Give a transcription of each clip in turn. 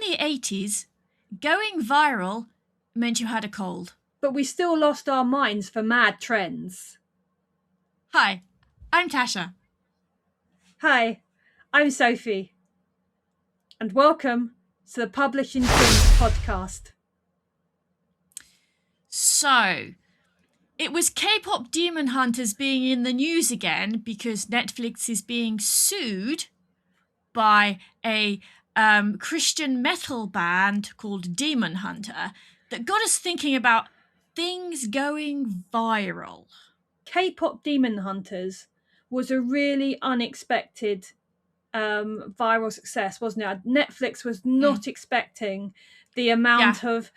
the 80s, going viral meant you had a cold. But we still lost our minds for mad trends. Hi, I'm Tasha. Hi, I'm Sophie. And welcome to the Publishing Things podcast. So, it was K-pop demon hunters being in the news again because Netflix is being sued by a Christian metal band called Demon Hunter that got us thinking about things going viral. K-pop Demon Hunters was a really unexpected viral success, wasn't it? Netflix was not expecting the amount of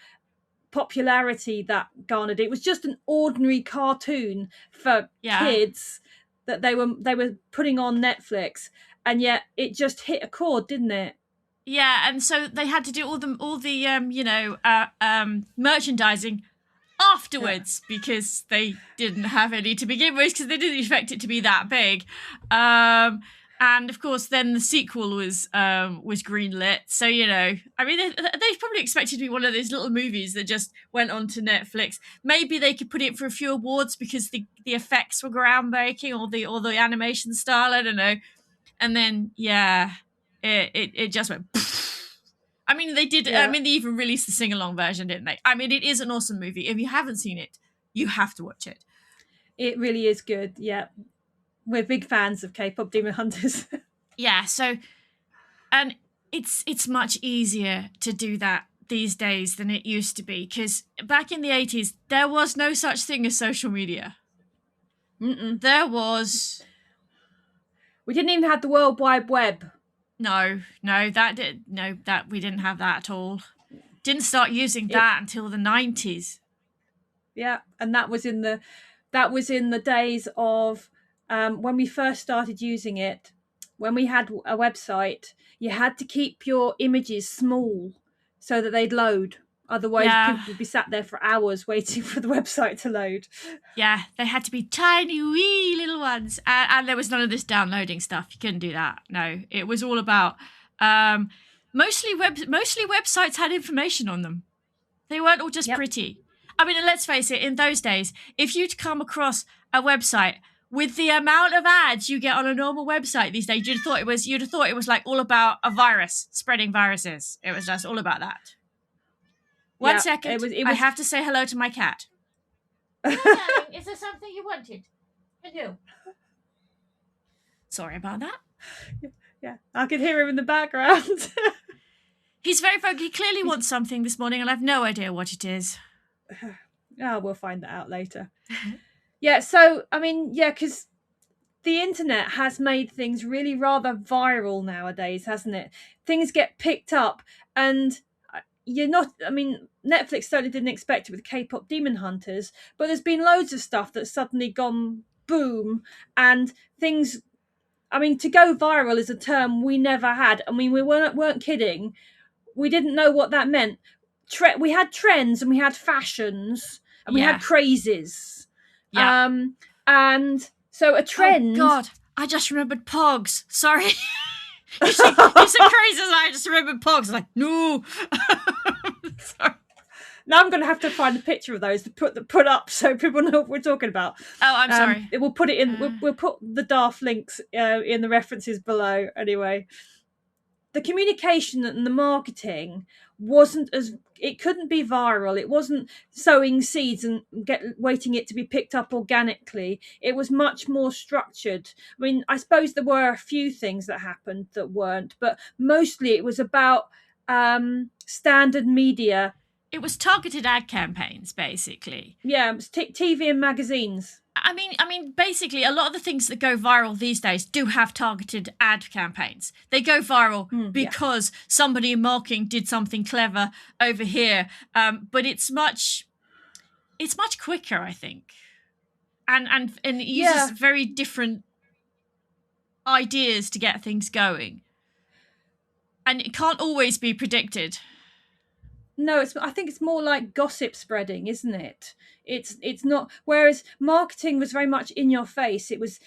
popularity that garnered. It was just an ordinary cartoon for kids that they were putting on Netflix, and yet it just hit a chord, didn't it? Yeah, and so they had to do all the merchandising afterwards because they didn't have any to begin with because they didn't expect it to be that big. And of course, then the sequel was greenlit. So, they probably expected to be one of those little movies that just went onto Netflix. Maybe they could put it for a few awards because the effects were groundbreaking or the animation style. I don't know. And then, it just went. I mean, they did. Yeah. I mean, they even released the sing-along version, didn't they? I mean, it is an awesome movie. If you haven't seen it, you have to watch it. It really is good. Yeah. We're big fans of K-pop Demon Hunters. Yeah, so, and it's much easier to do that these days than it used to be, because back in the 80s, there was no such thing as social media. There was... We didn't even have the World Wide Web. No, that we didn't have that at all. Didn't start using that until the 90s. Yeah, and that was in the days of... when we first started using it, when we had a website, you had to keep your images small so that they'd load. Otherwise, people would be sat there for hours waiting for the website to load. Yeah, they had to be tiny, wee little ones. And there was none of this downloading stuff. You couldn't do that. No, it was all about... mostly websites had information on them. They weren't all just pretty. I mean, let's face it, in those days, if you'd come across a website... with the amount of ads you get on a normal website these days, you'd have thought it was like all about a virus, spreading viruses. It was just all about that. One second, it was... I have to say hello to my cat. Darling, is there something you wanted? Hello. Sorry about that. Yeah, I could hear him in the background. He's very focused. He clearly wants something this morning, and I've no idea what it is. We'll find that out later. Yeah, so, I mean, because the internet has made things really rather viral nowadays, hasn't it? Things get picked up and Netflix certainly didn't expect it with K-pop Demon Hunters, but there's been loads of stuff that's suddenly gone boom and things... I mean, to go viral is a term we never had. I mean, we weren't kidding. We didn't know what that meant. We had trends and we had fashions and we had crazes. Yeah. And so a trend... Oh, God. I just remembered Pogs. Sorry. you said crazes and I just remembered Pogs. I'm like, no. Sorry. Now I'm going to have to find a picture of those to put up so people know what we're talking about. Oh, I'm sorry. We'll put it in. We'll put the daft links in the references below. Anyway, the communication and the marketing wasn't as... It couldn't be viral. It wasn't sowing seeds and waiting it to be picked up organically. It was much more structured. I mean, I suppose there were a few things that happened that weren't, but mostly it was about standard media. It was targeted ad campaigns, basically. Yeah, it was TV and magazines. I mean, basically, a lot of the things that go viral these days do have targeted ad campaigns. They go viral because somebody in marketing did something clever over here. But it's much quicker, I think, and it uses very different ideas to get things going, and it can't always be predicted. No, I think it's more like gossip spreading, isn't it? It's not. Whereas marketing was very much in your face. It was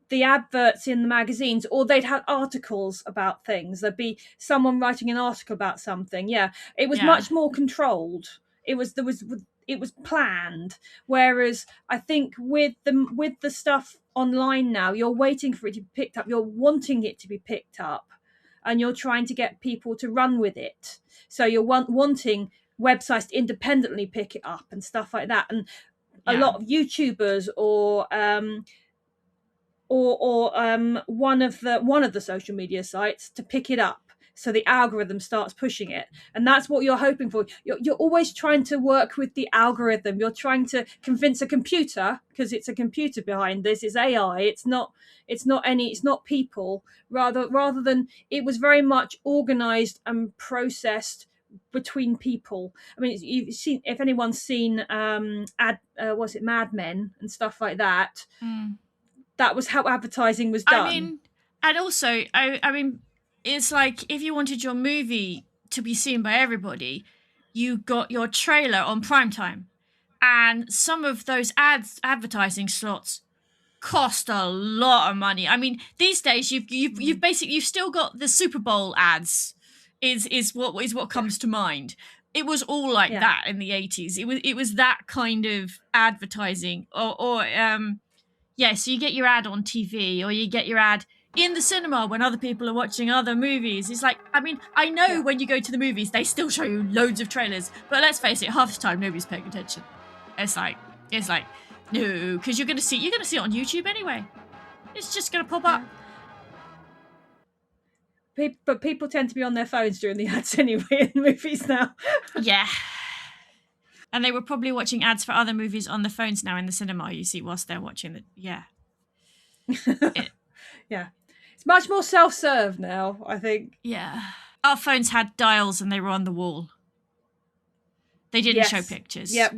the adverts in the magazines, or they'd have articles about things. There'd be someone writing an article about something. Yeah, it was much more controlled. It was planned. Whereas I think with the stuff online now, you're waiting for it to be picked up. You're wanting it to be picked up, and you're trying to get people to run with it. So you're wanting websites to independently pick it up and stuff like that. And a lot of YouTubers or one of the social media sites to pick it up, so the algorithm starts pushing it. And that's what you're hoping for. You're always trying to work with the algorithm. You're trying to convince a computer, because it's a computer behind this. It's AI. It's not people. Rather than, it was very much organized and processed between people. I mean, you've seen, if anyone's seen was it Mad Men and stuff like that. That was how advertising was done. I mean, and also, I mean, it's like if you wanted your movie to be seen by everybody, you got your trailer on primetime, and some of those advertising slots cost a lot of money. I mean, these days you've basically, you've still got the Super Bowl ads. Is what comes to mind. It was all like that in the 80s. It was that kind of advertising, or so you get your ad on TV, or you get your ad in the cinema when other people are watching other movies. It's like, I mean, I know when you go to the movies, they still show you loads of trailers, but let's face it, half the time nobody's paying attention. It's like, no, because you're gonna see it on YouTube anyway. It's just gonna pop up. But people tend to be on their phones during the ads anyway in movies now. Yeah. And they were probably watching ads for other movies on the phones now in the cinema, you see, whilst they're watching the... Yeah. Yeah. It's much more self-serve now, I think. Yeah. Our phones had dials and they were on the wall. They didn't show pictures. Yeah.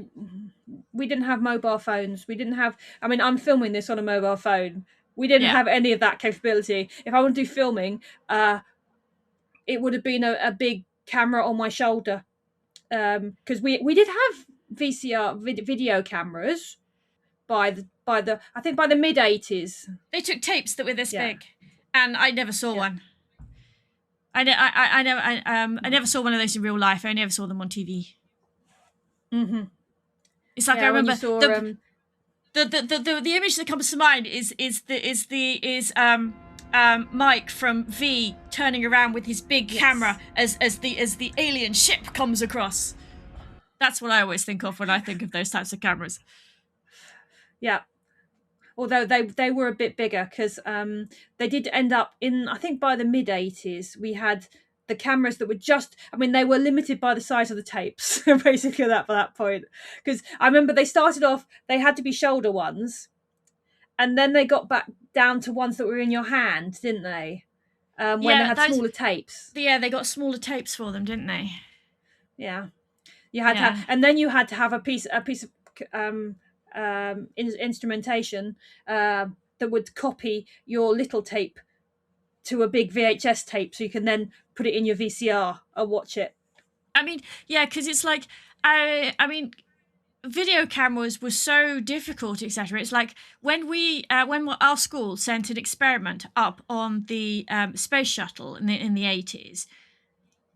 We didn't have mobile phones. We didn't have... I mean, I'm filming this on a mobile phone. We didn't have any of that capability. If I want to do filming, it would have been a big camera on my shoulder. Because we did have VCR video cameras by the I think by the mid 80s. They took tapes that were this big, and I never saw one. I never saw one of those in real life. I never saw them on TV. Mm-hmm. It's like I remember the image that comes to mind is Mike from V turning around with his big camera as the alien ship comes across. That's what I always think of when I think of those types of cameras. Yeah. Although they were a bit bigger, because they did end up in, I think by the mid 80s, we had the cameras that were just, I mean, they were limited by the size of the tapes, basically at that point. Because I remember they started off, they had to be shoulder ones, and then they got back down to ones that were in your hand, didn't they? When they had smaller tapes. Yeah, they got smaller tapes for them, didn't they? Yeah. You had to have, and then you had to have a piece of instrumentation that would copy your little tape to a big VHS tape, so you can then put it in your VCR and watch it. I mean, yeah, because it's like, I mean, video cameras were so difficult, etc. It's like when our school sent an experiment up on the space shuttle in the 80s.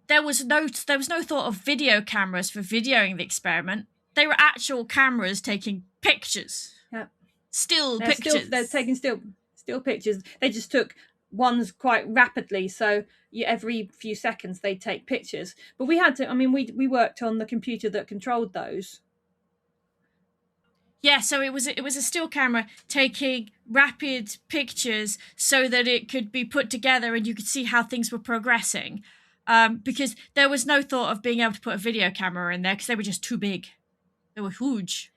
There was no thought of video cameras for videoing the experiment. They were actual cameras taking pictures. Yeah. Pictures. They're taking still pictures. They just took ones quite rapidly, so every few seconds they'd take pictures. But we had to, I mean, we worked on the computer that controlled those. Yeah, so it was a still camera taking rapid pictures so that it could be put together and you could see how things were progressing. Because there was no thought of being able to put a video camera in there because they were just too big. They were huge.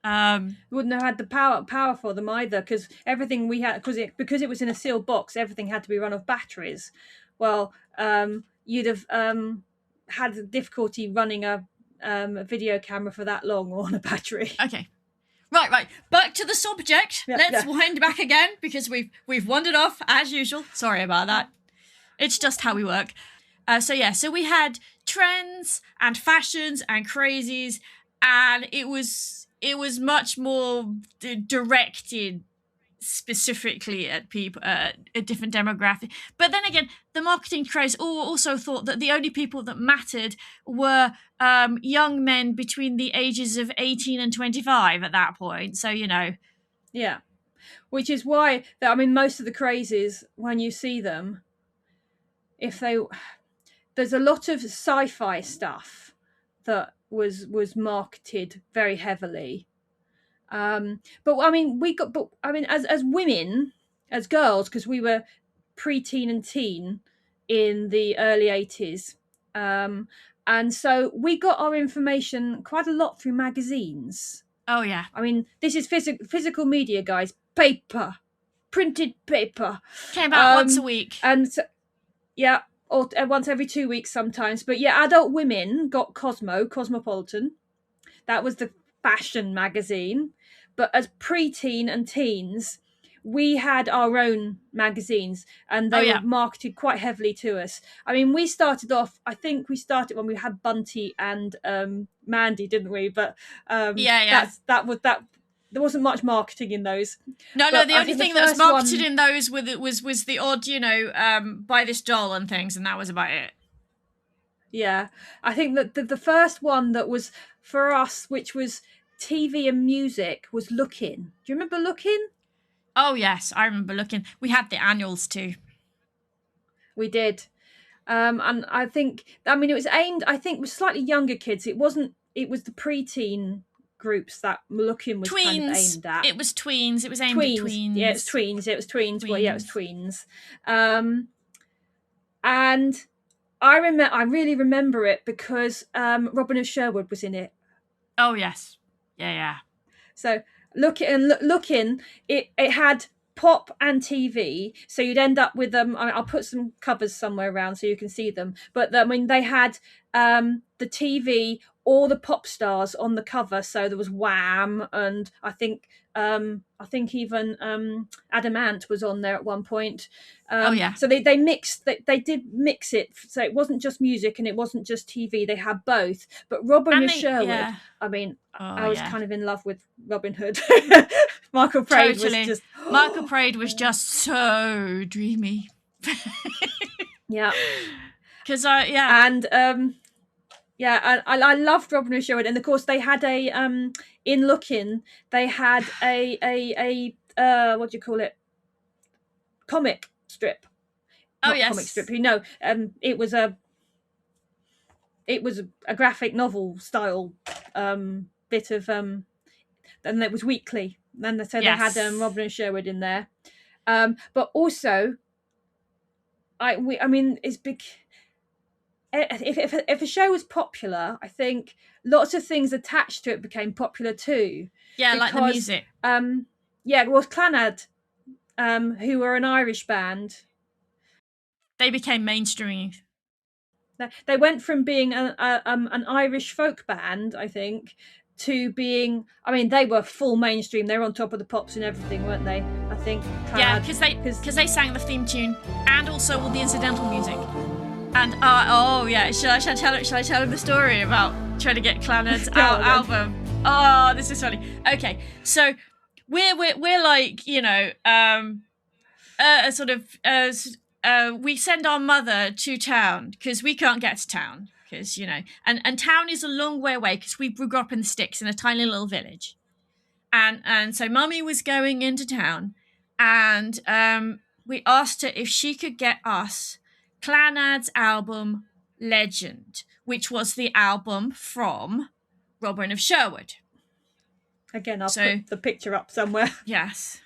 Wouldn't have had the power for them either, because everything we had, because it was in a sealed box, everything had to be run off batteries. Well, you'd have had difficulty running a video camera for that long on a battery. Okay. Right. Back to the subject. Let's wind back again, because we've wandered off as usual. Sorry about that. It's just how we work. So we had trends and fashions and crazes, and it was much more directed specifically at people, a different demographic. But then again, the marketing craze also thought that the only people that mattered were young men between the ages of 18 and 25 at that point. So, Yeah. Which is why, I mean, most of the crazes, when you see them, there's a lot of sci-fi stuff that was marketed very heavily. But I mean, as women, as girls, because we were pre-teen and teen in the early 80s. And so we got our information quite a lot through magazines. Oh, yeah. I mean, this is physical media, guys. Paper. Printed paper. Came out once a week. And so, yeah, or once every 2 weeks sometimes. But yeah, adult women got Cosmopolitan. That was the fashion magazine. But as pre-teen and teens, we had our own magazines, and they were marketed quite heavily to us. I mean, I think we started when we had Bunty and Mandy, didn't we? But that there wasn't much marketing in those. No, the only thing that was marketed in those was the odd, buy this doll and things, and that was about it. Yeah, I think that the first one that was for us, which was TV and music, was Look-in. Do you remember Look-in? Oh, yes, I remember Look-in. We had the annuals too. We did. And I think, it was aimed, I think, with slightly younger kids. It was the pre-teen groups that Look-in was kind of aimed at. It was tweens. It was aimed at tweens. Yeah, it was tweens. Well, yeah, it was tweens. And I really remember it because Robin of Sherwood was in it. Oh, yes. Yeah. So Look-in, it had pop and TV, so you'd end up with them. I'll put some covers somewhere around so you can see them. But they had the TV, all the pop stars on the cover. So there was Wham, and I think even Adam Ant was on there at one point. So they did mix it, so it wasn't just music and it wasn't just TV. They had both. But Robin of Sherwood, I was kind of in love with Robin Hood. Michael Praed was just so dreamy. Yeah, because I loved Robin of Sherwood, and of course they had in Look-in they had a what do you call it? Comic strip. Comic strip. It was a graphic novel style bit of and it was weekly. And so they had Robin of Sherwood in there, but also it's big. If a show was popular, I think lots of things attached to it became popular too. Yeah, because, like the music. It was Clannad, who were an Irish band. They became mainstream. They went from being an Irish folk band, I think, to being. They were full mainstream. They were on top of the pops and everything, weren't they? I think. Clannad, yeah, because they sang the theme tune and also all the incidental music. And shall I tell him the story about trying to get Clannad's album? Oh, this is funny. Okay, so we're like, we send our mother to town because we can't get to town because and town is a long way away because we grew up in the sticks in a tiny little village, and so Mummy was going into town, and we asked her if she could get us Clannad's album Legend, which was the album from Robin of Sherwood. Again, I'll put the picture up somewhere. Yes.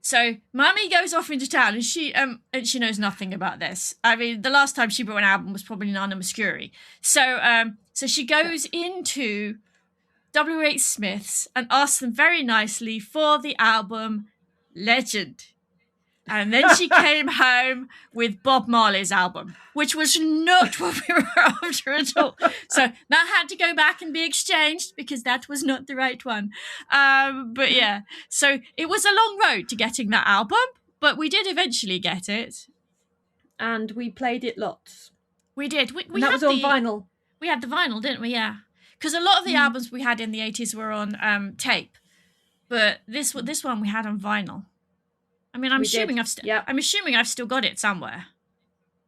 So Mummy goes off into town, and she knows nothing about this. The last time she bought an album was probably Nana Muscuri. So she goes into W.H. Smith's and asks them very nicely for the album Legend. And then she came home with Bob Marley's album, which was not what we were after at all. So that had to go back and be exchanged because that was not the right one. But yeah, so it was a long road to getting that album, but we did eventually get it. And we played it lots. We did. We that was on vinyl. We had the vinyl, didn't we? Yeah. Because a lot of the albums we had in the 80s were on tape. But this one we had on vinyl. I mean, I'm We assuming did. I'm assuming I've still got it somewhere.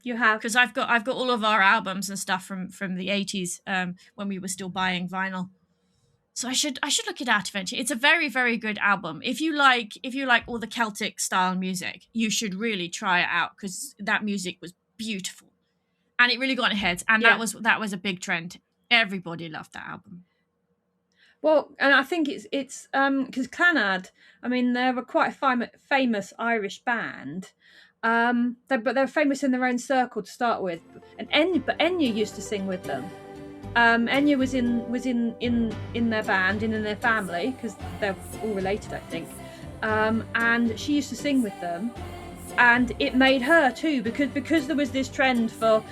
You have. Because I've got all of our albums and stuff from the 80s, when we were still buying vinyl. So I should look it out eventually. It's a very, very good album. If you like all the Celtic style music, you should really try it out, because that music was beautiful, and it really got ahead. And Yeah. that was a big trend. Everybody loved that album. Well, and I think it's because Clannad, I mean, they're a quite famous Irish band, but they're famous in their own circle to start with. And Enya used to sing with them. Enya was in their band and in their family, because they're all related, I think. And she used to sing with them, and it made her too, because there was this trend for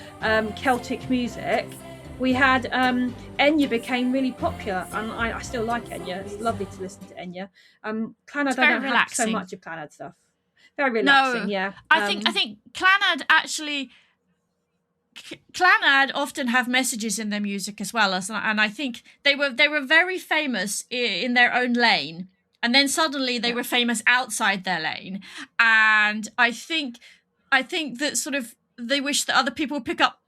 Celtic music. We had Enya became really popular, and I still like Enya. It's lovely to listen to Enya. Clannad, I don't have so much of Clannad stuff. Very relaxing, yeah. I think Clannad actually. Clannad often have messages in their music as well, and I think they were very famous in their own lane, and then suddenly they were famous outside their lane, and I think that sort of they wish that other people would pick up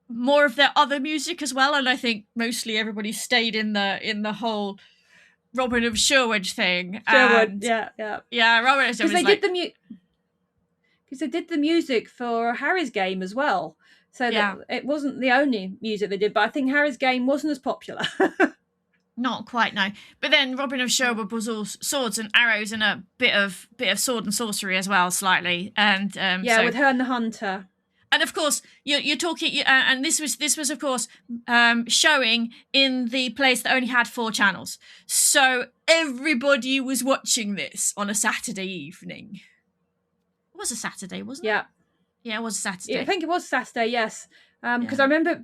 more of their other music as well, and I think mostly everybody stayed in the whole Robin of Sherwood thing. Sherwood, yeah, Robin of Sherwood. Because they did the music for Harry's Game as well. So that it wasn't the only music they did, but I think Harry's Game wasn't as popular. Not quite, no. But then Robin of Sherwood was all swords and arrows and a bit of sword and sorcery as well, slightly. And with Herne the Hunter. And of course, you're talking, and this was of course showing in the place that only had 4 channels. So everybody was watching this on a Saturday evening. It was a Saturday, wasn't it? Yeah, it was a Saturday. Yeah, I think it was Saturday, yes. Because I remember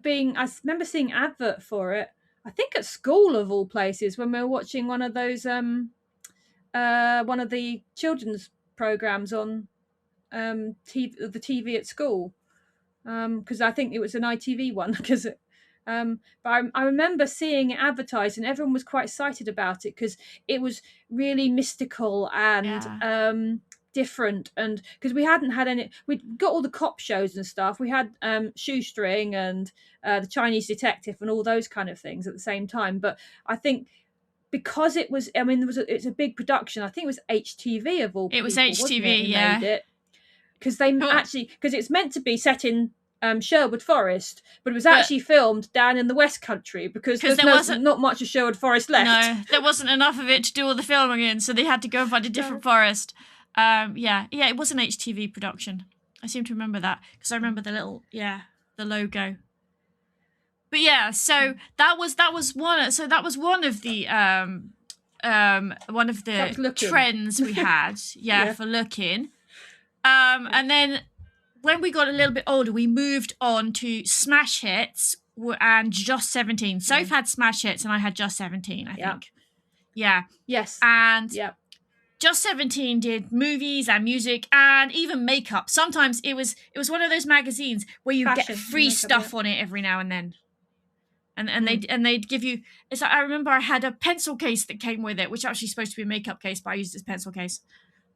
seeing advert for it, I think at school of all places, when we were watching one of those one of the children's programs on the TV at school. Because I think it was an ITV one. But I remember seeing it advertised, and everyone was quite excited about it because it was really mystical and different, and because we hadn't had any, we'd got all the cop shows and stuff. We had Shoestring and the Chinese Detective and all those kind of things at the same time. But I think because it was, I mean, it's a big production. I think it was HTV of all people. It was HTV, because because it's meant to be set in Sherwood Forest, but it was actually filmed down in the West Country because there's not much of Sherwood Forest left. No, there wasn't enough of it to do all the filming in, so they had to go and find a different forest. It was an HTV production. I seem to remember that because I remember the logo. But yeah, so that was one. So that was one of the trends we had. For Look-in. And then when we got a little bit older, we moved on to Smash Hits and Just 17. Soph had Smash Hits and I had Just 17, I think. Yeah. Yes. And Just 17 did movies and music and even makeup. Sometimes it was one of those magazines where you get free stuff on it every now and then. And they'd give you, it's like, I remember I had a pencil case that came with it, which actually supposed to be a makeup case, but I used it as pencil case.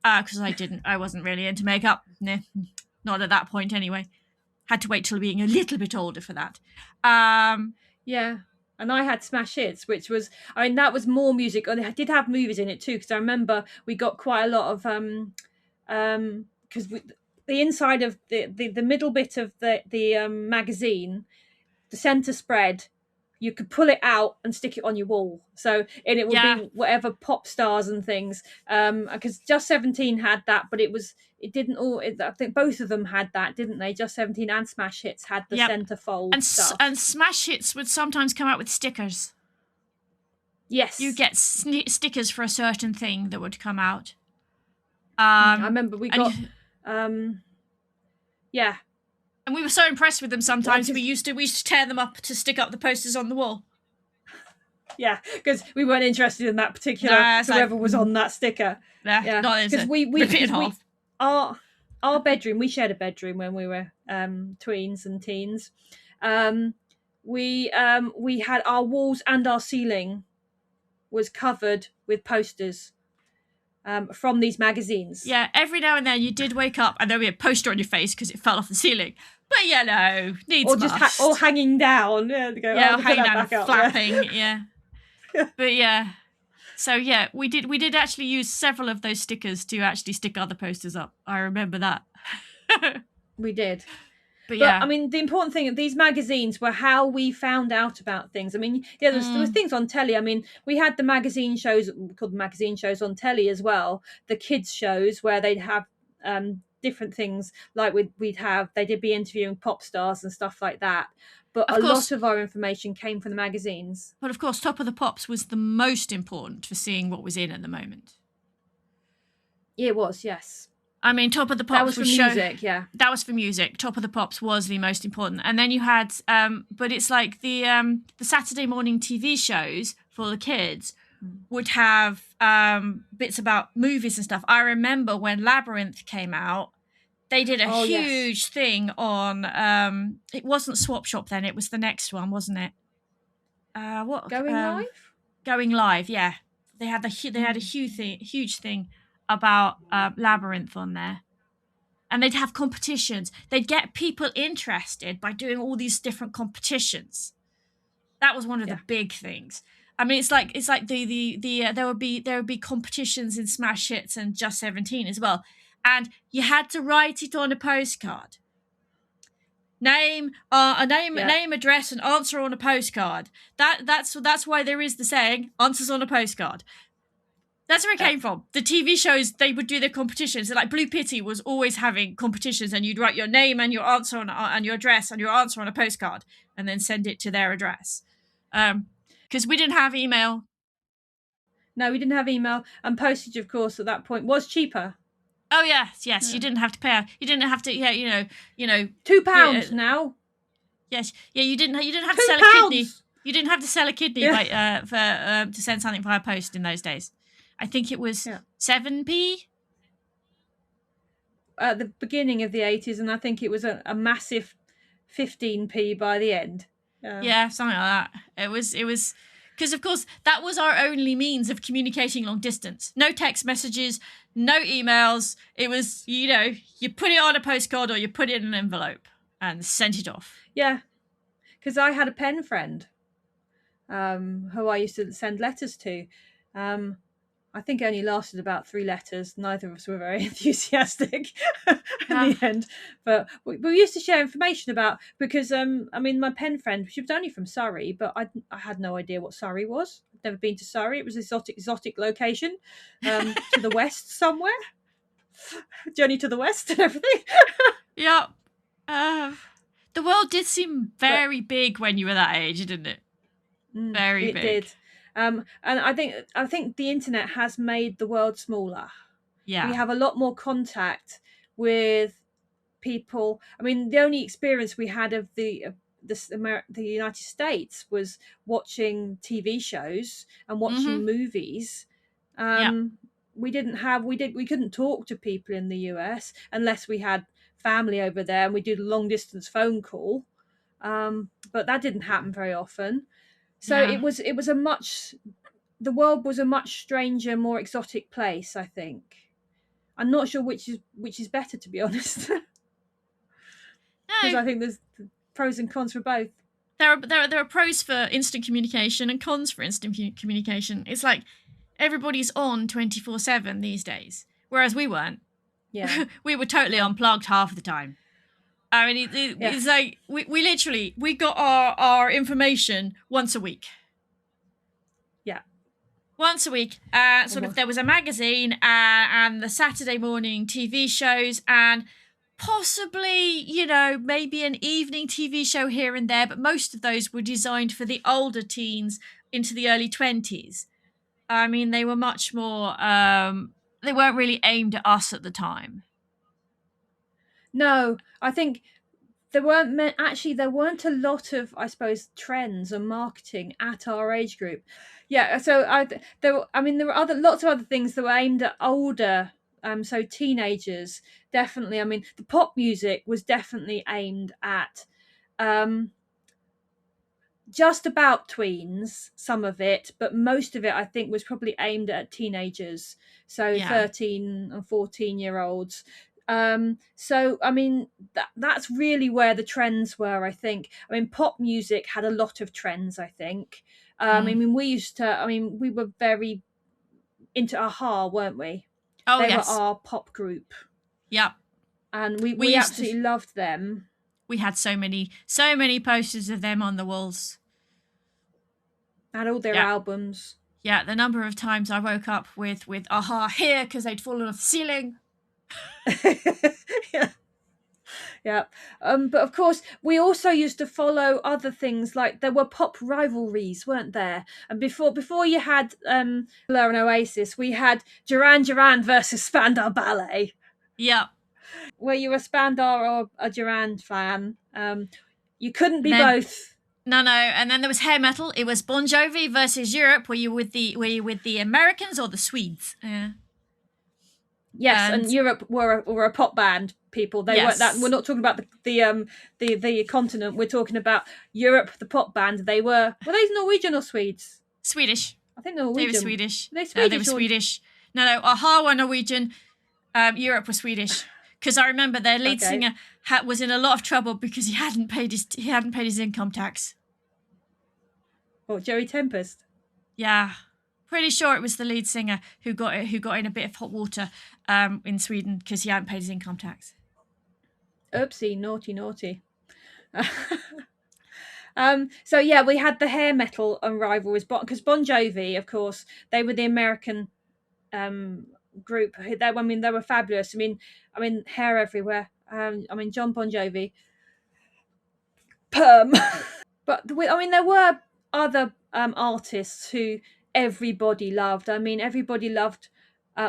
Because I wasn't really into makeup. Nah, not at that point anyway. Had to wait till being a little bit older for that. And I had Smash Hits, which was, I mean, that was more music. And they did have movies in it too, because I remember we got quite a lot of, because the inside of the middle bit of the magazine, the centre spread, you could pull it out and stick it on your wall. So, and it would be whatever pop stars and things. Because Just 17 had that, but I think both of them had that, didn't they? Just 17 and Smash Hits had the centre fold stuff. And Smash Hits would sometimes come out with stickers. Yes. You get stickers for a certain thing that would come out. I remember we got... And we were so impressed with them sometimes, we used to tear them up to stick up the posters on the wall. Yeah, because we weren't interested in that particular, whoever was on that sticker. Not because our bedroom, we shared a bedroom when we were tweens and teens. We had our walls and our ceiling was covered with posters. from these magazines. Yeah, every now and then you did wake up and there'd be a poster on your face because it fell off the ceiling. But needs or just must. or hanging down. Yeah, to go, Yeah, oh, hanging down and back up, flapping. Yeah. But yeah. So yeah, we did actually use several of those stickers to actually stick other posters up. I remember that. We did. But But yeah. I mean, the important thing, these magazines were how we found out about things. I mean, yeah, there was things on telly. I mean, we had the magazine shows, called magazine shows on telly as well. The kids shows where they'd have different things, like they'd be interviewing pop stars and stuff like that. But a lot of our information came from the magazines. But of course, Top of the Pops was the most important for seeing what was in at the moment. Yeah, it was, yes. I mean, Top of the Pops that was for music, yeah. That was for music. Top of the Pops was the most important. And then you had, but it's like the Saturday morning TV shows for the kids would have bits about movies and stuff. I remember when Labyrinth came out, they did a huge thing on, it wasn't Swap Shop then, it was the next one, wasn't it? Going Live? Going Live, yeah. They had a huge thing about Labyrinth on there, and they'd have competitions. They'd get people interested by doing all these different competitions. That was one of the big things. I mean, it's like there would be competitions in Smash Hits and Just 17 as well, and you had to write it on a postcard. Name, address, and answer on a postcard. That's why there is the saying "answers on a postcard." That's where it came from. The TV shows, they would do their competitions. So like Blue Pity was always having competitions, and you'd write your name and your answer and your address and your answer on a postcard, and then send it to their address. Because we didn't have email. No, we didn't have email, and postage, of course, at that point was cheaper. Oh yes. Yeah. You didn't have to pay. You didn't have to. Yeah, £2 now. Yes. Yeah. You didn't have to sell a kidney. You didn't have to sell a kidney to send something via post in those days. I think it was 7p at the beginning of the 80s, and I think it was a massive 15p by the end. Yeah, something like that. It was because, of course, that was our only means of communicating long distance. No text messages, no emails. It was, you put it on a postcard or you put it in an envelope and sent it off. Yeah, because I had a pen friend who I used to send letters to. I think it only lasted about 3 letters. Neither of us were very enthusiastic in the end. But we used to share information about, because, my pen friend, she was only from Surrey, but I had no idea what Surrey was. I'd never been to Surrey. It was an exotic location to the west somewhere. Journey to the west and everything. Yeah. The world did seem very big when you were that age, didn't it? Very big. It did. And I think the internet has made the world smaller. Yeah. We have a lot more contact with people. I mean, the only experience we had of the United States was watching TV shows and watching movies. We couldn't talk to people in the US unless we had family over there, and we did a long distance phone call. But that didn't happen very often. So the world was a much stranger, more exotic place, I think. I'm not sure which is better, to be honest. Because I think there's pros and cons for both. There are pros for instant communication and cons for instant communication. It's like everybody's on 24/7 these days, whereas we weren't. Yeah. We were totally unplugged half the time. I mean, it's like we got our information once a week. Yeah. Once a week. If there was a magazine and the Saturday morning TV shows and possibly, maybe an evening TV show here and there, but most of those were designed for the older teens into the early 20s. I mean, they were much more, they weren't really aimed at us at the time. No, I think there weren't a lot of, I suppose, trends and marketing at our age group. Yeah, so there were lots of other things that were aimed at older, so teenagers. Definitely, I mean, the pop music was definitely aimed at just about tweens, some of it, but most of it I think was probably aimed at teenagers, so Yeah. 13 and 14-year-olds. So I mean that's really where the trends were, I think. I mean, pop music had a lot of trends, I think. I mean, we were very into Aha, weren't we? Oh, They yes. were our pop group, Yep. and We we used absolutely loved them. We had so many posters of them on the walls. And all their Yeah. albums. Yeah, the number of times I woke up with Aha here because they'd fallen off the ceiling. Yeah. Yeah. But of course, we also used to follow other things, like there were pop rivalries, weren't there? And before you had Blur and Oasis, we had Duran Duran versus Spandau Ballet. Yeah. Were you a Spandau or a Duran fan? You couldn't be both. No. And then there was hair metal. It was Bon Jovi versus Europe. Were you with the Americans or the Swedes? Yeah. Yes, and Europe were a pop band. People, they weren't that. We're not talking about the continent. We're talking about Europe, the pop band. Were they Norwegian or Swedes? Swedish. I think Norwegian. They were Swedish. They were Swedish. No. Aha were Norwegian. Europe was Swedish. Because I remember their lead singer was in a lot of trouble because he hadn't paid his income tax. What, Joey Tempest? Yeah, pretty sure it was the lead singer who got in a bit of hot water in Sweden because he hadn't paid his income tax. Oopsie, naughty. So yeah, we had the hair metal and rivalries, because Bon Jovi, of course, they were the American group. They were fabulous. I mean, hair everywhere. John Bon Jovi, perm. But there were other artists who everybody loved. I mean, everybody loved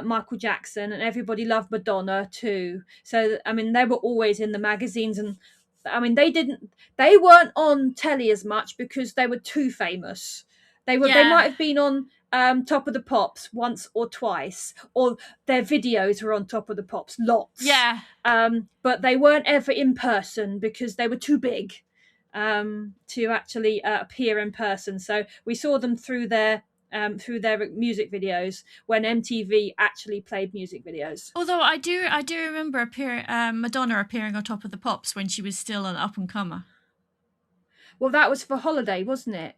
Michael Jackson, and everybody loved Madonna too. So they were always in the magazines, and they weren't on telly as much because they were too famous. They might have been on Top of the Pops once or twice, or their videos were on Top of the Pops lots. Yeah. But they weren't ever in person because they were too big to actually appear in person. So we saw them through their music videos when MTV actually played music videos. Although I do remember Madonna appearing on Top of the Pops when she was still an up and comer. Well, that was for Holiday, wasn't it?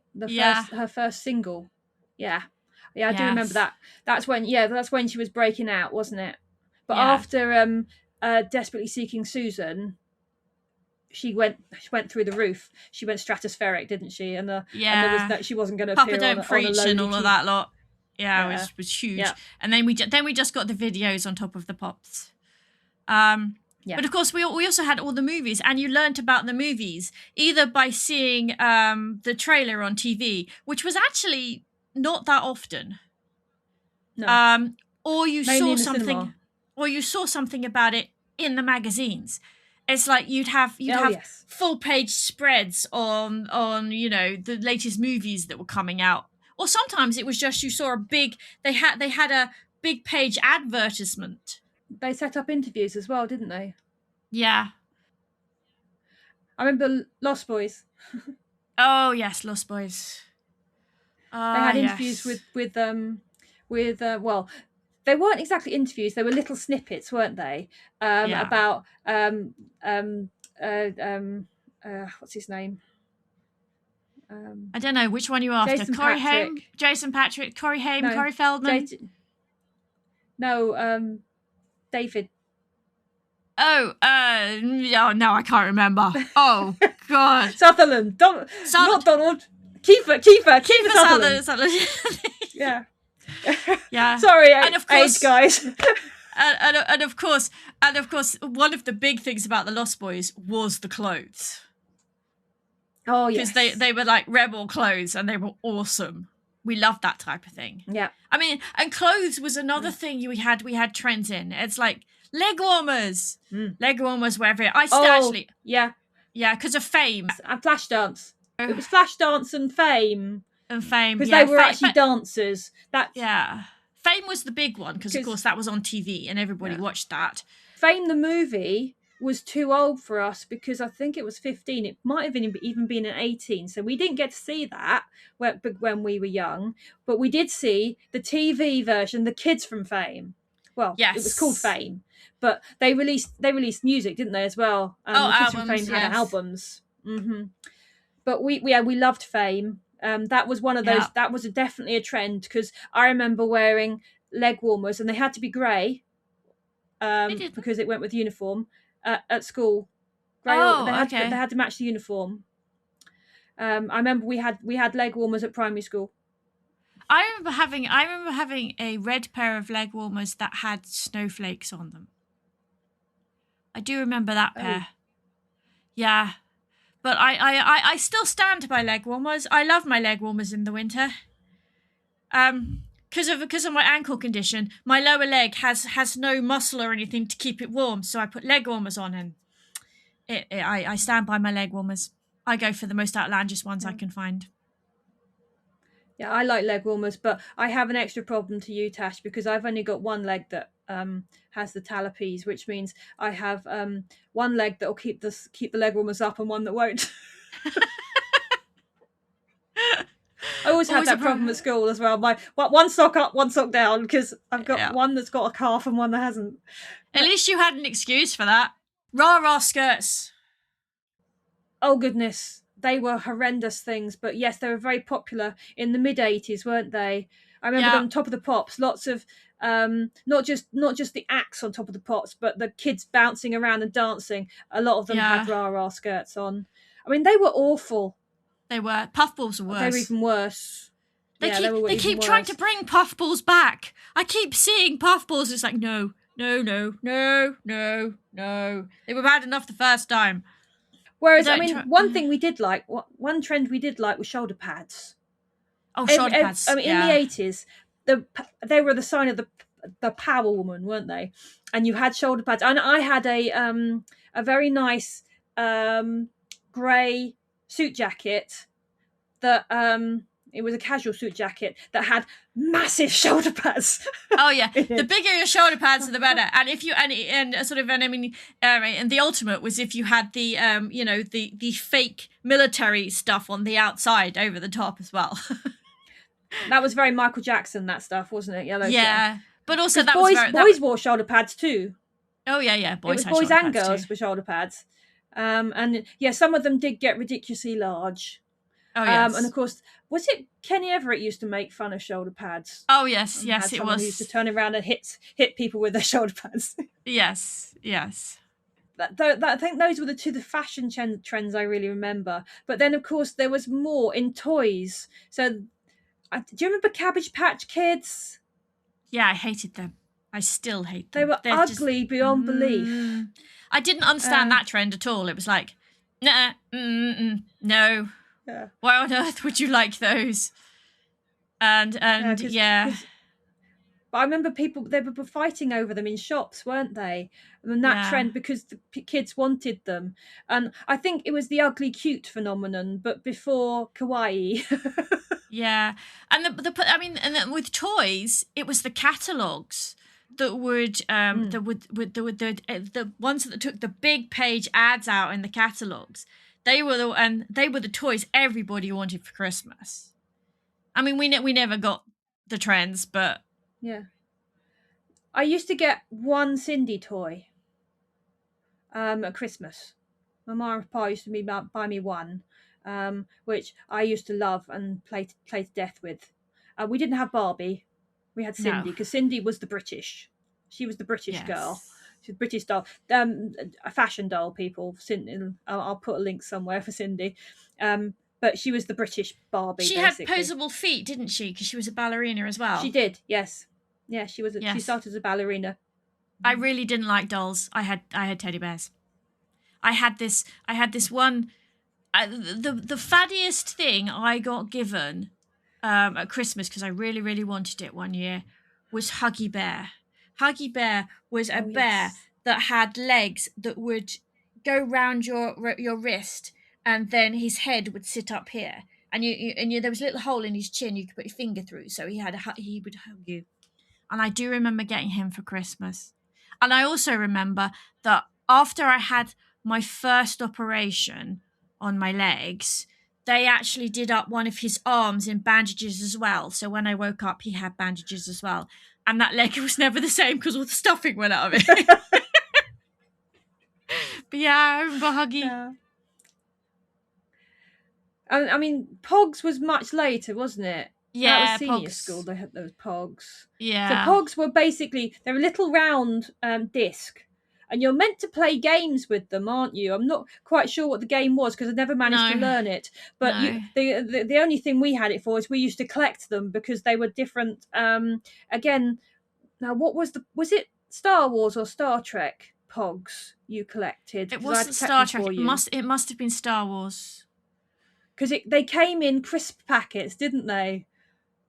Her first single. Yeah, I do remember that. That's when she was breaking out, wasn't it? But after Desperately Seeking Susan, she went through the roof. She went stratospheric, didn't she? And there was she wasn't going to appear Papa Don't Preach on a and all of that lot. Yeah, it was huge. Yeah. And then we just got the videos on Top of the Pops. But of course, we also had all the movies, and you learnt about the movies either by seeing the trailer on TV, which was actually not that often. No. Or you saw something about it in the magazines. It's like you'd have full page spreads on the latest movies that were coming out, or sometimes it was just you saw they had a big page advertisement. They set up interviews as well, didn't they? Yeah. I remember Lost Boys. Oh yes, Lost Boys. They had interviews with well, they weren't exactly interviews. They were little snippets, weren't they? About what's his name? I don't know which one you after. Jason Patric, Corey Haim, no, Corey Feldman. David. Oh, no, I can't remember. Oh God, Sutherland. Not Donald. Kiefer Sutherland. Yeah. Yeah. Sorry, and of course, age guys. and of course, one of the big things about the Lost Boys was the clothes. Oh yes, because they were like rebel clothes, and they were awesome. We loved that type of thing. Yeah. I mean, and clothes was another thing we had trends in. It's like leg warmers. Leg warmers were everywhere. Yeah, because of Fame and Flashdance. It was Flashdance and Fame. Because they were actually dancers. Fame was the big one because of course that was on TV and everybody watched that. Fame the movie was too old for us because I think it was 15. It might have even been an 18. So we didn't get to see that when we were young, but we did see the TV version, The Kids from Fame. Well, it was called Yes. Fame, but they released music, didn't they, as well? Oh, The Kids from Fame albums, had yes. albums. But we loved Fame. That was one of those. Yeah. That was definitely a trend because I remember wearing leg warmers, and they had to be grey They did. because it went with uniform at school. Grey, or Oh, they okay. had to match the uniform. I remember we had leg warmers at primary school. I remember having a red pair of leg warmers that had snowflakes on them. I do remember that pair. Yeah. But I still stand by leg warmers. I love my leg warmers in the winter. Because of my ankle condition, my lower leg has no muscle or anything to keep it warm, so I put leg warmers on, and I stand by my leg warmers. I go for the most outlandish ones I can find. Yeah, I like leg warmers, but I have an extra problem to you, Tash, because I've only got one leg that has the talipes, which means I have one leg that will keep the leg warmers up and one that won't. I always had that problem at school as well. My one sock up, one sock down, because I've got one that's got a calf and one that hasn't. At least you had an excuse for that. Rah-rah skirts. Oh goodness, they were horrendous things, but yes, they were very popular in the mid-80s, weren't they? I remember them on top of the pops, lots of not just the acts on top of the pops, but the kids bouncing around and dancing. A lot of them had rah-rah skirts on. I mean, they were awful. They were. Puffballs were worse. They were even worse. They keep trying to bring puffballs back. I keep seeing puffballs. It's like, no. They were bad enough the first time. Whereas, one thing we did like, one trend we did like was shoulder pads. Oh, shoulder pads. In the 80s, they were the sign of the power woman, weren't they? And you had shoulder pads. And I had a very nice grey suit jacket that it was a casual suit jacket that had massive shoulder pads. Oh yeah, the bigger your shoulder pads, the better. And if you and the ultimate was if you had the the fake military stuff on the outside over the top as well. That was very Michael Jackson, that stuff, wasn't it? Yeah, but also boys wore shoulder pads too. Oh yeah, boys and girls with shoulder pads. And yeah, some of them did get ridiculously large. Oh yes. And of course, was it Kenny Everett used to make fun of shoulder pads? Oh yes, it was. Who used to turn around and hit people with their shoulder pads. Yes. I think those were the fashion trends I really remember. But then, of course, there was more in toys. So, do you remember Cabbage Patch Kids? Yeah, I hated them. I still hate them. They were ugly beyond belief. I didn't understand that trend at all. It was like, no. Yeah. Why on earth would you like those? And yeah. But I remember they were fighting over them in shops, weren't they? And that trend, because the kids wanted them. And I think it was the ugly cute phenomenon, but before kawaii. Yeah. And and then with toys, it was the catalogs that would the ones that took the big page ads out in the catalogs. They were the toys everybody wanted for Christmas. I mean, we never got the trends, but yeah. I used to get one Cindy toy at Christmas. My mum and pa used to buy me one, which I used to love and play to death with. We didn't have Barbie. We had Cindy, because Cindy was the British. She was the British girl. She's a British doll. A fashion doll, people. I'll put a link somewhere for Cindy. But she was the British Barbie. She basically had posable feet, didn't she? Because she was a ballerina as well. She did, yes. Yeah, she was. She started as a ballerina. I really didn't like dolls. I had teddy bears. I had this one. The faddiest thing I got given at Christmas, because I really, really wanted it one year, was Huggy Bear. Huggy Bear was a bear that had legs that would go round your wrist, and then his head would sit up here, and there was a little hole in his chin you could put your finger through, so he would hug you. And I do remember getting him for Christmas. And I also remember that after I had my first operation on my legs, they actually did up one of his arms in bandages as well. So when I woke up, he had bandages as well. And that leg was never the same because all the stuffing went out of it. But yeah, I remember Huggy. Yeah. I mean, Pogs was much later, wasn't it? Yeah, that was senior Pogs. school. They had those Pogs. Yeah. So Pogs were basically, they're a little round disc, and you're meant to play games with them, aren't you? I'm not quite sure what the game was because I never managed to learn it. But the only thing we had it for is we used to collect them because they were different. Again, now what was it Star Wars or Star Trek Pogs you collected? It wasn't Star Trek. It must have been Star Wars. Because they came in crisp packets, didn't they?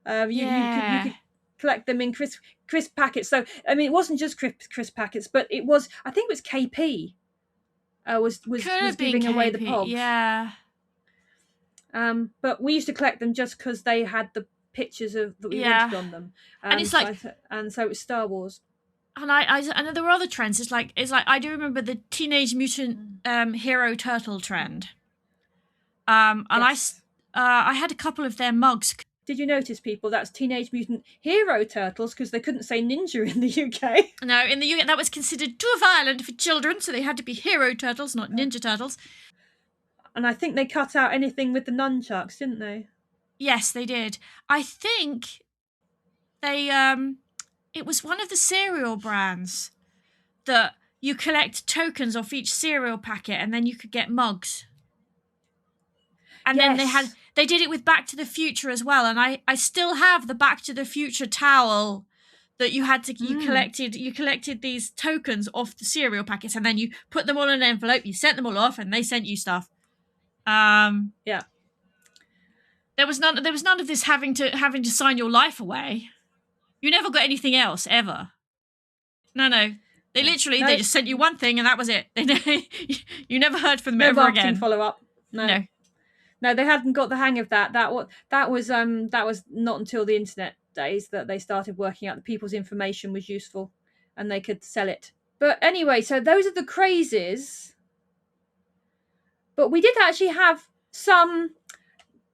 You could collect them in crisp packets. So I mean, it wasn't just crisp packets, but it was. I think it was KP. Was giving away the Pogs. Yeah. But we used to collect them just because they had the pictures that we wanted on them. And it's like, and so it was Star Wars. And I know there were other trends. It's like I do remember the Teenage Mutant Hero Turtle trend. And yes. I had a couple of their mugs. Did you notice, people, that's Teenage Mutant Hero Turtles because they couldn't say ninja in the UK? No, in the UK that was considered too violent for children, so they had to be Hero Turtles, not Ninja Turtles. And I think they cut out anything with the nunchucks, didn't they? Yes, they did. I think they it was one of the cereal brands that you collect tokens off each cereal packet and then you could get mugs. And then they did it with Back to the Future as well. And I still have the Back to the Future towel that you had to, you collected these tokens off the cereal packets and then you put them all in an envelope, you sent them all off and they sent you stuff. Yeah. There was none of this having to sign your life away. You never got anything else ever. No. They literally they just sent you one thing and that was it. You never heard from them ever again. Follow up. No, they hadn't got the hang of that. That was not until the internet days that they started working out that people's information was useful and they could sell it. But anyway, so those are the crazes. But we did actually have some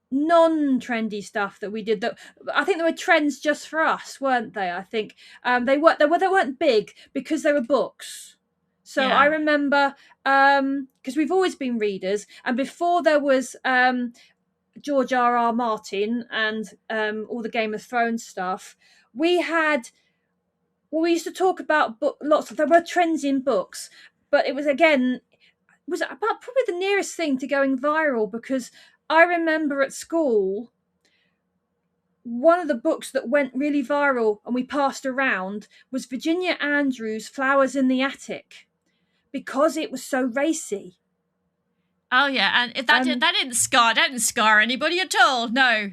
non-trendy stuff that we did that I think there were trends just for us, weren't they? I think they weren't big because they were books. So I remember because we've always been readers, and before there was George R.R. Martin and all the Game of Thrones stuff, we used to talk about there were trends in books, but it was about probably the nearest thing to going viral because I remember at school, one of the books that went really viral and we passed around was Virginia Andrews' Flowers in the Attic because it was so racy. Oh yeah, and if that didn't scar anybody at all. No.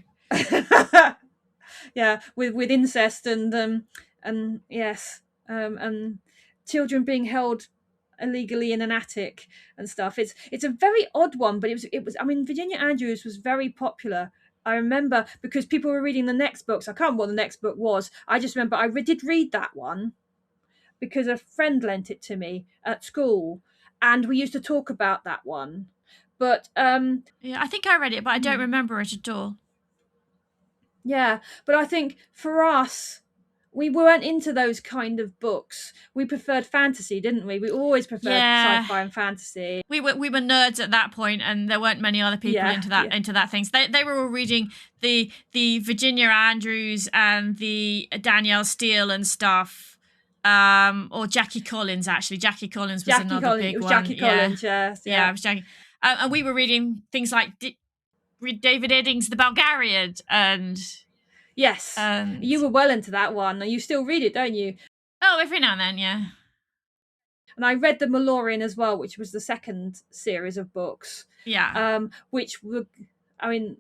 Yeah, with incest and yes, and children being held illegally in an attic and stuff. It's a very odd one, but it was I mean, Virginia Andrews was very popular. I remember because people were reading the next books. I can't remember what the next book was. I just remember I did read that one because a friend lent it to me at school and we used to talk about that one. But yeah, I think I read it, but I don't remember it at all. Yeah, but I think for us, we weren't into those kind of books. We preferred fantasy, didn't we? We always preferred sci-fi and fantasy. We were nerds at that point, and there weren't many other people into that things. They were all reading the Virginia Andrews and the Danielle Steele and stuff, or Jackie Collins. Actually, Jackie Collins was another big one. Jackie Collins, yes. Yeah, it was Jackie. And we were reading things like David Eddings' The Bulgarian and. Yes, you were well into that one. You still read it, don't you? Oh, every now and then, yeah. And I read The Malloreon as well, which was the second series of books. Yeah. Which were, I mean,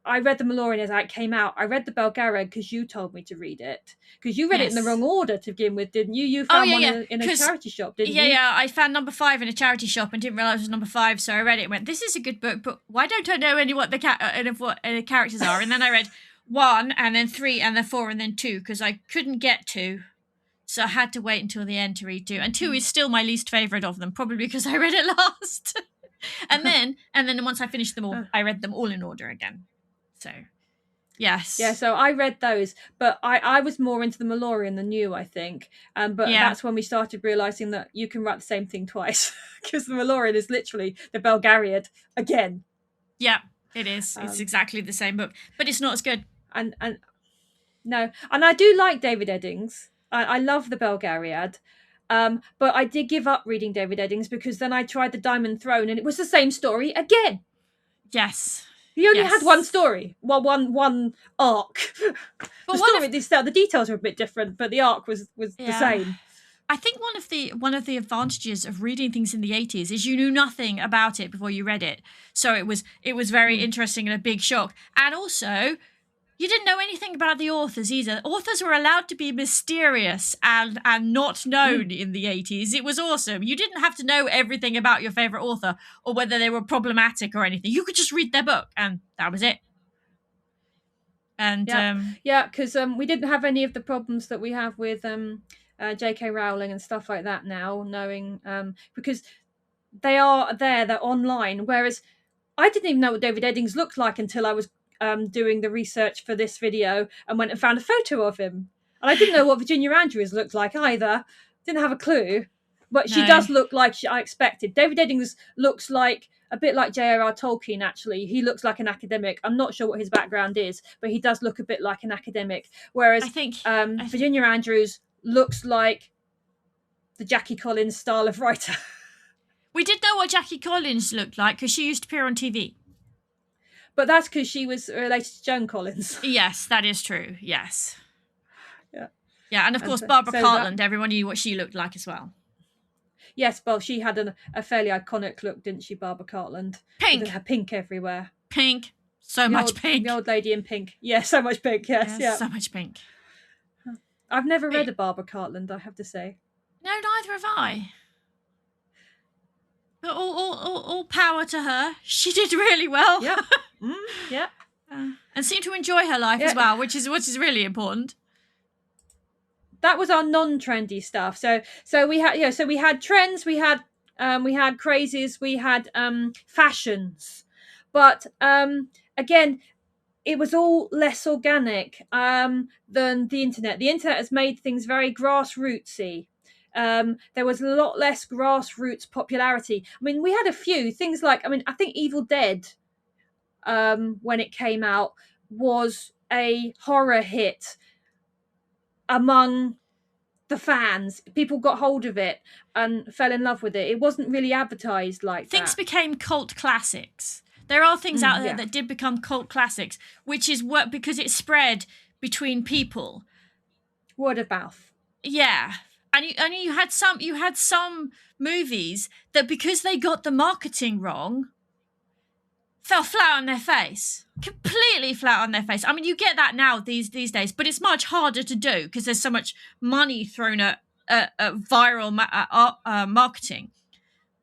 I read The Malloreon as it came out. I read The Bulgarian because you told me to read it. Because you read it in the wrong order to begin with, didn't you? You found one in a charity shop, didn't you? Yeah. I found number 5 in a charity shop and didn't realise it was number 5, so I read it and went, this is a good book, but why don't I know what the characters are? And then I read 1 and then 3 and then 4 and then 2 because I couldn't get 2. So I had to wait until the end to read 2. And 2 is still my least favourite of them, probably because I read it last. and then once I finished them all, I read them all in order again. So, yes. Yeah, so I read those, but I was more into the Malloreon than you, I think. But that's when we started realising that you can write the same thing twice, because the Malloreon is literally the Belgariad again. Yeah, it is. It's exactly the same book, but it's not as good. And I do like David Eddings. I love the Belgariad. But I did give up reading David Eddings because then I tried the Diamond Throne and it was the same story again. Yes. He only had one story, one arc. But the details are a bit different, but the arc was the same. I think one of the advantages of reading things in the 80s is you knew nothing about it before you read it. So it was very interesting and a big shock. And also, you didn't know anything about the authors either. Authors were allowed to be mysterious and not known in the 80s. It was awesome. You didn't have to know everything about your favourite author or whether they were problematic or anything. You could just read their book and that was it. And because we didn't have any of the problems that we have with J.K. Rowling and stuff like that now, knowing because they're online, whereas I didn't even know what David Eddings looked like until I was doing the research for this video and went and found a photo of him. And I didn't know what Virginia Andrews looked like either. Didn't have a clue. But she does look like I expected. David Eddings looks like a bit like J.R.R. Tolkien, actually. He looks like an academic. I'm not sure what his background is, but he does look a bit like an academic. Whereas Virginia Andrews looks like the Jackie Collins style of writer. We did know what Jackie Collins looked like because she used to appear on TV. But that's because she was related to Joan Collins. Yes, that is true. Yes. Yeah. Yeah, and of course, Barbara Cartland, everyone knew what she looked like as well. Yes, well, she had a fairly iconic look, didn't she, Barbara Cartland? Pink. With her pink everywhere. Pink. So much pink. The old lady in pink. Yeah, so much pink, yes. Yeah. So much pink. I've never read a Barbara Cartland, I have to say. No, neither have I. But all power to her. She did really well. Yeah. Yeah. And seemed to enjoy her life as well, which is really important. That was our non-trendy stuff. So we had trends, we had crazes, we had fashions, but again, it was all less organic than the internet. The internet has made things very grassrootsy. There was a lot less grassroots popularity. I mean, we had a few things like, I think Evil Dead, when it came out, was a horror hit among the fans. People got hold of it and fell in love with it. It wasn't really advertised like that. Things became cult classics. There are things out there that did become cult classics, which is because it spread between people. Word of mouth. Yeah. And you had some movies that, because they got the marketing wrong, fell flat on their face. Completely flat on their face. I mean, you get that now these days, but it's much harder to do because there's so much money thrown at viral marketing.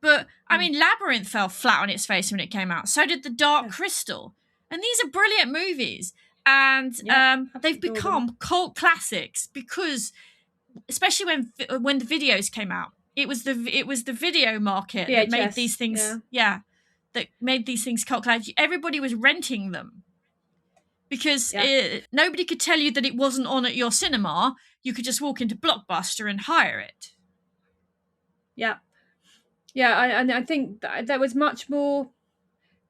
But, I mean, Labyrinth fell flat on its face when it came out. So did The Dark Crystal. And these are brilliant movies. And they've become cult classics because, especially when the videos came out, it was the video market that made these things... that made these things cult classics. Everybody was renting them because nobody could tell you that it wasn't on at your cinema. You could just walk into Blockbuster and hire it. Yeah. Yeah, I think there was much more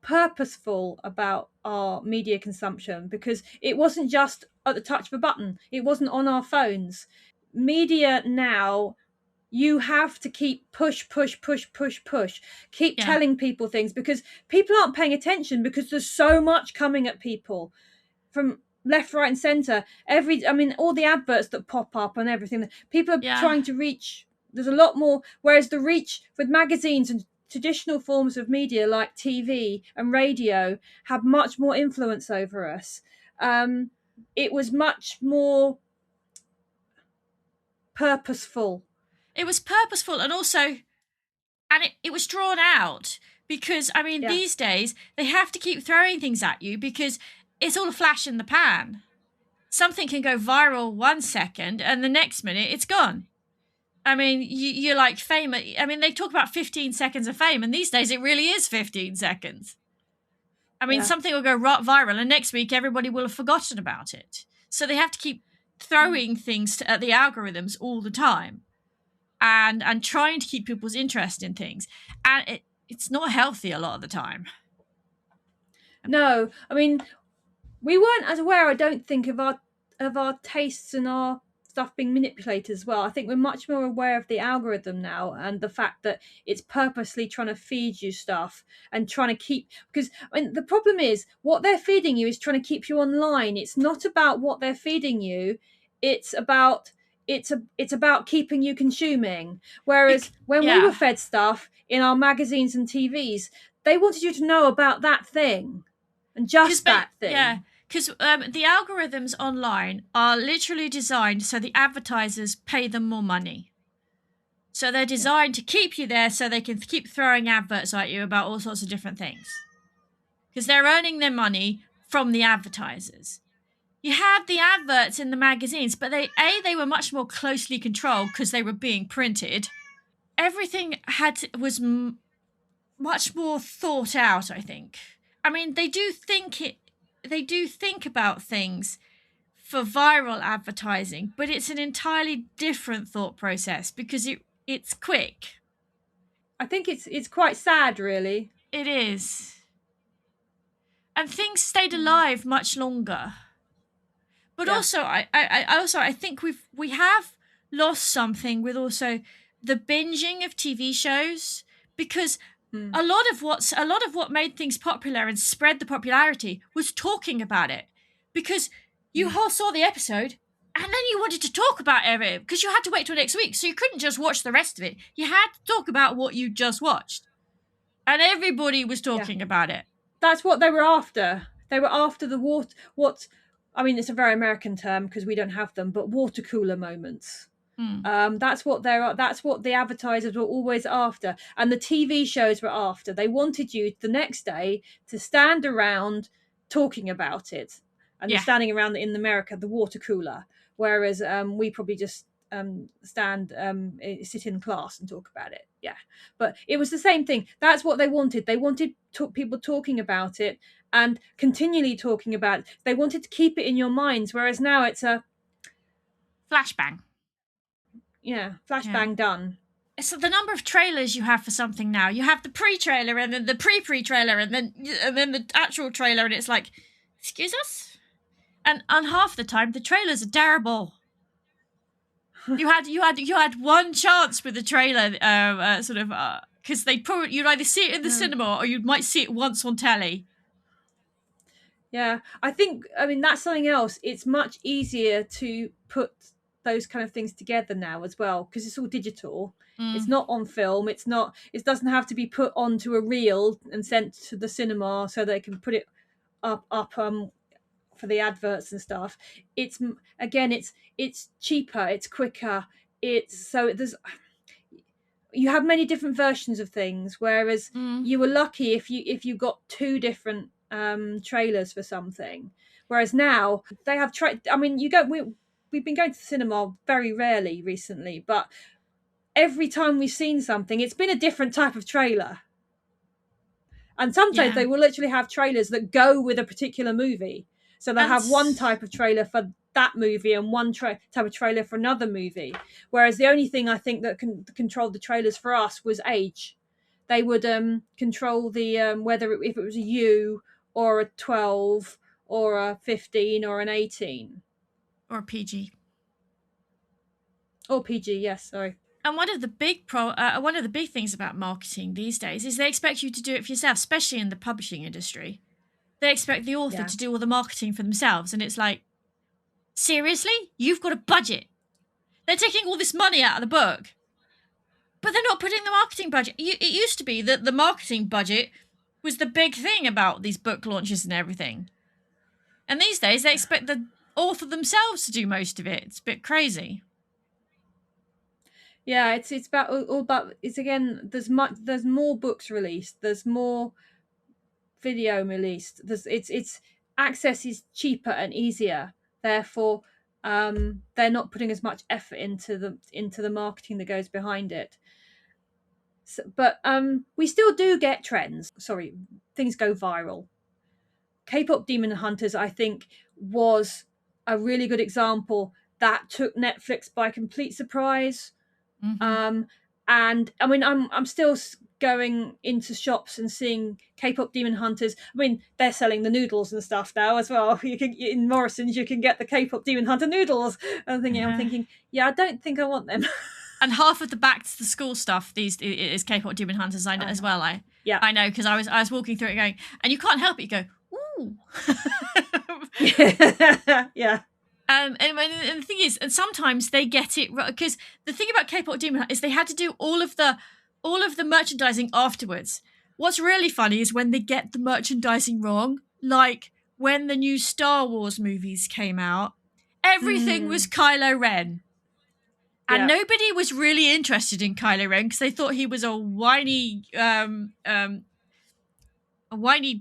purposeful about our media consumption because it wasn't just at the touch of a button. It wasn't on our phones. Media now, you have to keep push. Keep telling people things because people aren't paying attention because there's so much coming at people from left, right, and centre. All the adverts that pop up and everything. People are trying to reach. There's a lot more. Whereas the reach with magazines and traditional forms of media like TV and radio have much more influence over us. It was much more purposeful. It was purposeful and it was drawn out because, these days they have to keep throwing things at you because it's all a flash in the pan. something can go viral 1 second and the next minute it's gone. I mean, you're like fame. I mean, they talk about 15 seconds of fame, and these days it really is 15 seconds. I mean, Yeah. something will go viral, and next week everybody will have forgotten about it. So they have to keep throwing things at the algorithms all the time, and trying to keep people's interest in things, and it's not healthy a lot of the time. No, I mean, we weren't as aware, I don't think, of our tastes and our stuff being manipulated as well. I think we're much more aware of the algorithm now, and the fact that it's purposely trying to feed you stuff and trying to keep, because I mean, the problem is what they're feeding you is trying to keep you online. It's not about what they're feeding you, it's about it's about keeping you consuming. Whereas when we were fed stuff in our magazines and TVs, they wanted you to know about that thing and just that thing. Yeah, because the algorithms online are literally designed so the advertisers pay them more money. So they're designed to keep you there so they can keep throwing adverts at you about all sorts of different things. Because they're earning their money from the advertisers. You had the adverts in the magazines, but they were much more closely controlled because they were being printed. Everything was much more thought out, I think. I mean, they do think about things for viral advertising, but it's an entirely different thought process because it's quick. I think it's quite sad, really. It is. And things stayed alive much longer. But also, I think we have lost something with also the binging of TV shows, because a lot of what made things popular and spread the popularity was talking about it, because you saw the episode and then you wanted to talk about it because you had to wait till next week, so you couldn't just watch the rest of it. You had to talk about what you just watched, and everybody was talking about it. That's what they were after. They were after the I mean, it's a very American term because we don't have them, but water cooler moments. That's what the advertisers were always after, and the TV shows were after. They wanted you the next day to stand around talking about it, and they're standing around in America the water cooler, whereas we probably just sit in class and talk about it. But it was the same thing. That's what they wanted. They wanted people talking about it and continually talking about it. They wanted to keep it in your minds, whereas now it's a flashbang. Flashbang done. So the number of trailers you have for something now, you have the pre-trailer and then the pre-trailer and then the actual trailer, and it's like, excuse us? And half the time the trailers are terrible. You had one chance with the trailer, because you'd either see it in the cinema or you might see it once on telly. Yeah, I mean that's something else. It's much easier to put those kind of things together now as well, because it's all digital. It's not on film. It doesn't have to be put onto a reel and sent to the cinema so they can put it up for the adverts and stuff. It's cheaper, it's quicker, you have many different versions of things, whereas you were lucky if you got two different trailers for something, whereas now they have I mean, we've been going to the cinema very rarely recently, but every time we've seen something, it's been a different type of trailer. And sometimes they will literally have trailers that go with a particular movie. So they'll have one type of trailer for that movie and one type of trailer for another movie. Whereas the only thing I think that controlled the trailers for us was age. They would control the whether if it was a U or a 12 or a 15 or an 18. Or PG. Or PG, yes, sorry. And one of the big things about marketing these days is they expect you to do it for yourself, especially in the publishing industry. They expect the author to do all the marketing for themselves, and it's like, seriously? You've got a budget. They're taking all this money out of the book, but they're not putting the marketing budget. It used to be that the marketing budget was the big thing about these book launches and everything. And these days, they expect the author themselves to do most of it. It's a bit crazy. Yeah, it's about all about. It's again. There's more books released. There's more video released. It's access is cheaper and easier. Therefore, they're not putting as much effort into the marketing that goes behind it. So, but we still do get trends. Sorry, things go viral. K-pop Demon Hunters, I think, was a really good example that took Netflix by complete surprise. Mm-hmm. And I mean, I'm still going into shops and seeing K-pop Demon Hunters. I mean, they're selling the noodles and stuff now as well. You can, in Morrison's, you can get the K-pop Demon Hunter noodles. I'm thinking, yeah, I don't think I want them. And half of the back to the school stuff is K-pop Demon Hunters as well. I know, because I was walking through it going, and you can't help it. You go, ooh. Yeah. And the thing is, and sometimes they get it right, because the thing about K-pop Demon Hunters is they had to do all of the merchandising afterwards. What's really funny is when they get the merchandising wrong, like when the new Star Wars movies came out, everything was Kylo Ren. And nobody was really interested in Kylo Ren because they thought he was a whiny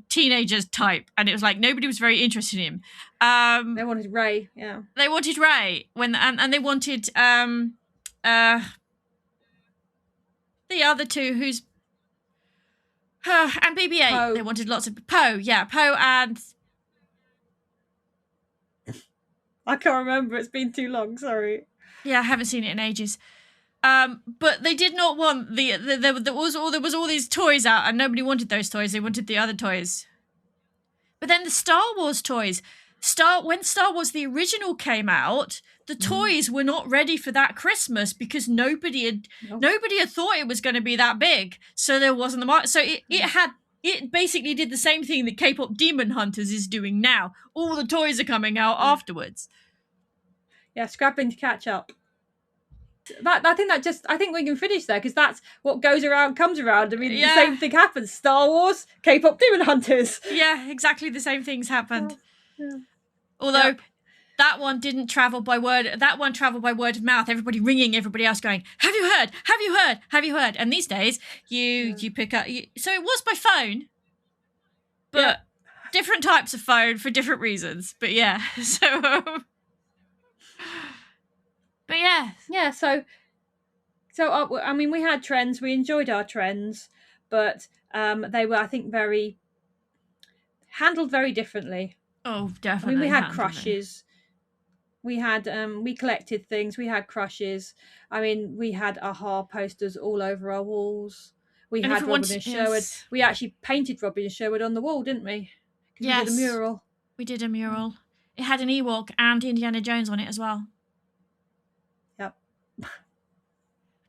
teenager type, and it was like nobody was very interested in him. They wanted Rey, yeah. They wanted Rey and they wanted the other two who's and BB-8. Poe. They wanted lots of Poe, Poe and I can't remember. It's been too long. Sorry. Yeah, I haven't seen it in ages. But they did not want there was all these toys out, and nobody wanted those toys. They wanted the other toys. But then the Star Wars toys, when Star Wars the original came out, the toys were not ready for that Christmas because nobody had thought it was going to be that big. So there wasn't the market. So it basically did the same thing that K-pop Demon Hunters is doing now. All the toys are coming out afterwards. Yeah, scrapping to catch up. I think we can finish there because that's what goes around comes around. I mean, the same thing happens. Star Wars, K-pop Demon Hunters. Yeah, exactly the same things happened. Yeah. Although that one didn't travel by word. That one traveled by word of mouth. Everybody ringing everybody else, going, "Have you heard? Have you heard? Have you heard?" And these days, you pick up. So it was by phone, but different types of phone for different reasons. But yeah, so. But yeah. So I mean, we had trends. We enjoyed our trends, but they were, I think, handled very differently. Oh, definitely. I mean, we had crushes. We had we collected things. We had crushes. I mean, we had AHA posters all over our walls. We had Robin and Sherwood. We actually painted Robin and Sherwood on the wall, didn't we? Yes. We did a mural. We did a mural. It had an Ewok and Indiana Jones on it as well. Yep.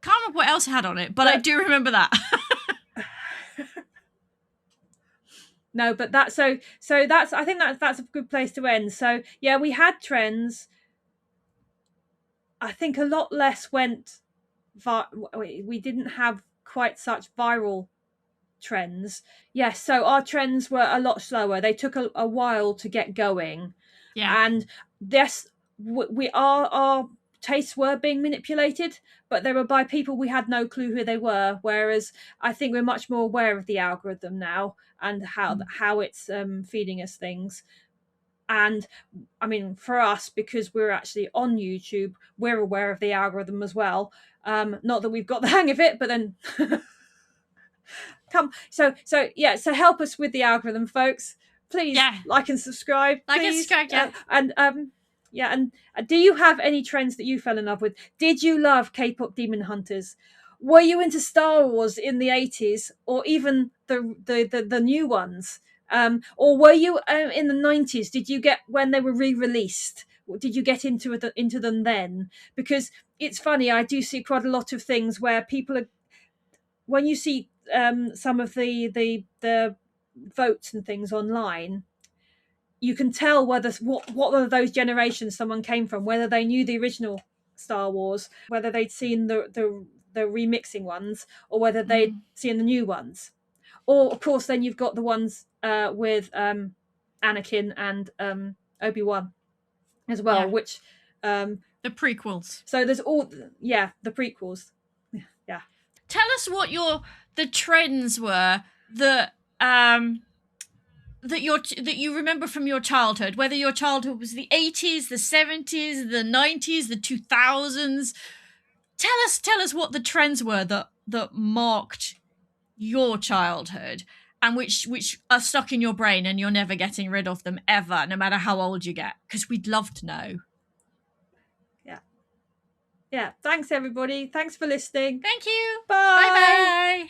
Can't remember what else it had on it, but I do remember that. No, but that's I think that's a good place to end. So yeah, we had trends. I think a lot less went. We didn't have quite such viral trends. Yes, so our trends were a lot slower. They took a while to get going. Yeah, and yes, our tastes were being manipulated, but they were by people we had no clue who they were. Whereas I think we're much more aware of the algorithm now and how it's feeding us things. And I mean, for us, because we're actually on YouTube, we're aware of the algorithm as well. Not that we've got the hang of it, but then so help us with the algorithm, folks. Please like and subscribe. Like and subscribe, and do you have any trends that you fell in love with? Did you love K-pop Demon Hunters? Were you into Star Wars in the 80s, or even the new ones? Or were you in the 90s? Did you get when they were re-released? Did you get into them then? Because it's funny, I do see quite a lot of things where people are, when you see some of the votes and things online, you can tell whether what of those generations someone came from, whether they knew the original Star Wars, whether they'd seen the remixing ones, or whether they'd seen the new ones. Or of course, then you've got the ones with Anakin and Obi-Wan as well, which the prequels. So there's the prequels. Yeah. Tell us what the trends were that that you remember from your childhood, whether your childhood was the 80s, the 70s, the 90s, the 2000s. Tell us what the trends were that marked your childhood and which are stuck in your brain and you're never getting rid of them ever, no matter how old you get, because we'd love to know. Yeah. Thanks, everybody. Thanks for listening. Thank you. Bye. Bye.